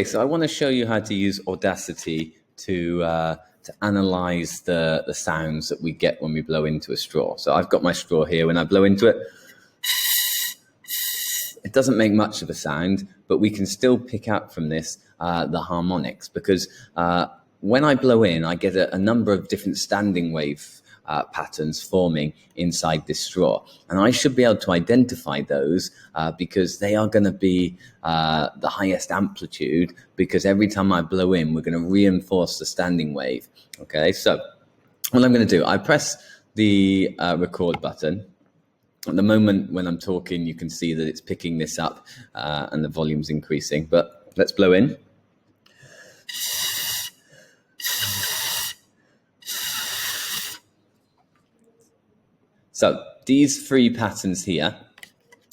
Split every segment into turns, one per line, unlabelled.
So I want to show you how to use Audacity to analyze the sounds that we get when we blow into a straw. So I've got my straw here. When I blow into it, it doesn't make much of a sound, but we can still pick out from this the harmonics, because when I blow in, I get a number of different standing wave patterns forming inside this straw. And I should be able to identify those because they are going to be the highest amplitude, because every time I blow in, we're going to reinforce the standing wave. Okay, so what I'm going to do, I press the record button. At the moment when I'm talking, you can see that it's picking this up and the volume's increasing, but let's blow in. So these three patterns here,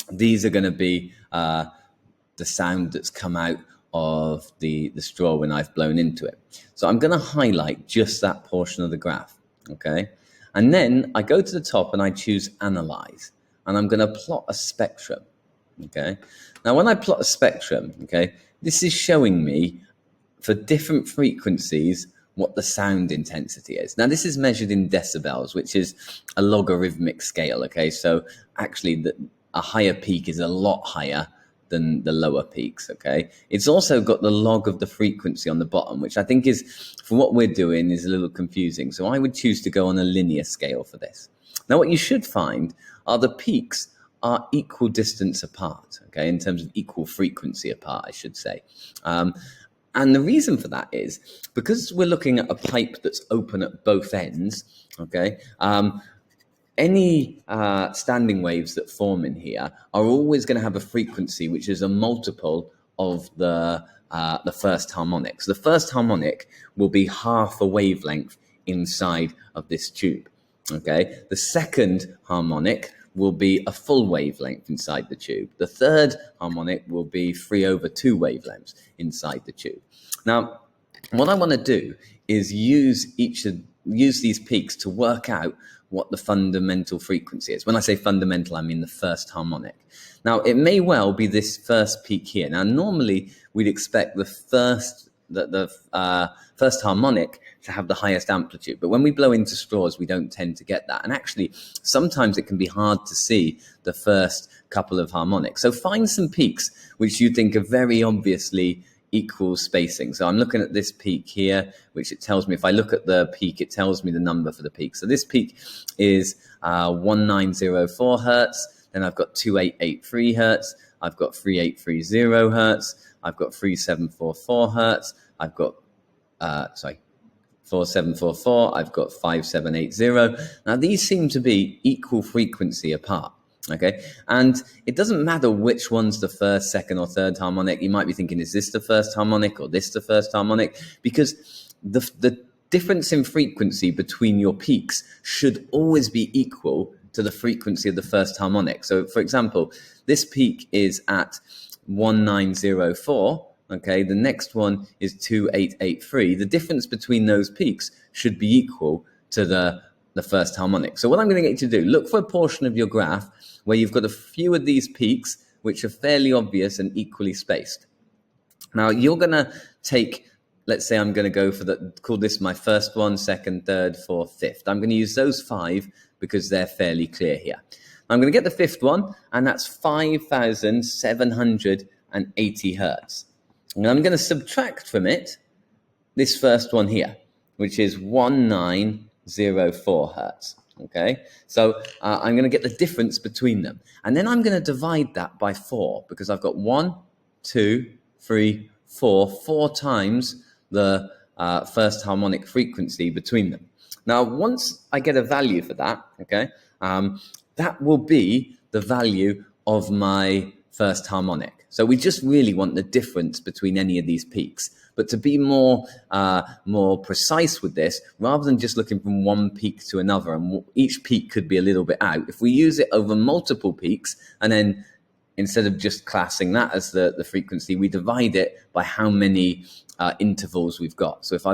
these are going to be the sound that's come out of the straw when I've blown into it. So I'm going to highlight just that portion of the graph, okay? And then I go to the top and I choose Analyze, and I'm going to plot a spectrum, okay? Now, when I plot a spectrum, okay, this is showing me for different frequencies what the sound intensity is. Now, this is measured in decibels, which is a logarithmic scale, okay? So actually, a higher peak is a lot higher than the lower peaks, okay? It's also got the log of the frequency on the bottom, which I think is, for what we're doing, is a little confusing. So I would choose to go on a linear scale for this. Now, what you should find are the peaks are equal distance apart, okay, in terms of equal frequency apart, I should say. And the reason for that is because we're looking at a pipe that's open at both ends, okay, any standing waves that form in here are always going to have a frequency which is a multiple of the first harmonic. So the first harmonic will be half a wavelength inside of this tube, okay? The second harmonic will be a full wavelength inside the tube. The third harmonic will be 3/2 wavelengths inside the tube. Now, what I want to do is use these peaks to work out what the fundamental frequency is. When I say fundamental, I mean the first harmonic. Now, it may well be this first peak here. Now, normally we'd expect the first harmonic to have the highest amplitude, but when we blow into straws, we don't tend to get that. And actually, sometimes it can be hard to see the first couple of harmonics. So find some peaks which you think are very obviously equal spacing. So I'm looking at this peak here, which it tells me, if I look at the peak, it tells me the number for the peak. So this peak is 1904 hertz. Then I've got 2883 hertz. I've got 3830 hertz. I've got 3744 hertz. I've got 4744. I've got 5780. Now these seem to be equal frequency apart. Okay, and it doesn't matter which one's the first, second, or third harmonic. You might be thinking, is this the first harmonic or this the first harmonic? Because the difference in frequency between your peaks should always be equal to the frequency of the first harmonic. So, for example, this peak is at 1904. Okay, the next one is 2883. The difference between those peaks should be equal to the first harmonic. So what I'm going to get you to do, look for a portion of your graph where you've got a few of these peaks which are fairly obvious and equally spaced. Now you're going to take, let's say I'm going to go for call this my first one, second, third, fourth, fifth. I'm going to use those 5 because they're fairly clear here. I'm going to get the fifth one, and that's 5,780 hertz. And I'm going to subtract from it this first one here, which is 1904 hertz. Okay, so I'm going to get the difference between them, and then I'm going to divide that by 4, because I've got 1, 2, 3, 4 times the first harmonic frequency between them. Now, once I get a value for that, okay, that will be the value of my first harmonic. So we just really want the difference between any of these peaks. But to be more precise with this, rather than just looking from one peak to another, and each peak could be a little bit out, if we use it over multiple peaks, and then instead of just classing that as the frequency, we divide it by how many intervals we've got. So if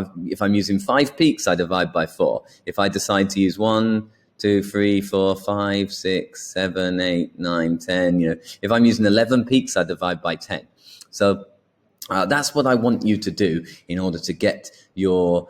I'm using 5 peaks, I divide by 4. If I decide to use 1, 2, 3, 4, 5, 6, 7, 8, 9, 10, if I'm using 11 peaks, I divide by 10. So That's what I want you to do in order to get your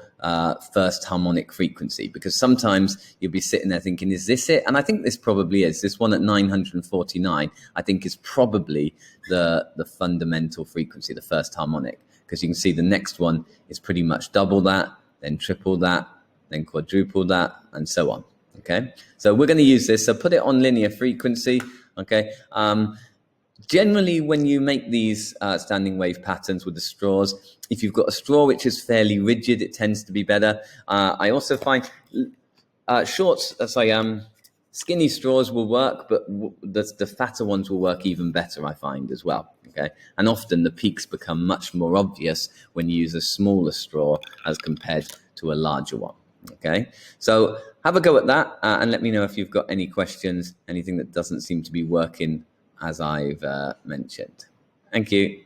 first harmonic frequency, because sometimes you'll be sitting there thinking, is this it? And I think this probably is. This one at 949, I think, is probably the fundamental frequency, the first harmonic, because you can see the next one is pretty much double that, then triple that, then quadruple that, and so on. Okay, so we're going to use this. So put it on linear frequency. Okay. Generally, when you make these standing wave patterns with the straws, if you've got a straw which is fairly rigid, it tends to be better. I also find skinny straws will work, but the fatter ones will work even better, I find, as well. Okay, and often the peaks become much more obvious when you use a smaller straw as compared to a larger one. Okay, so have a go at that and let me know if you've got any questions, anything that doesn't seem to be working as I've mentioned. Thank you.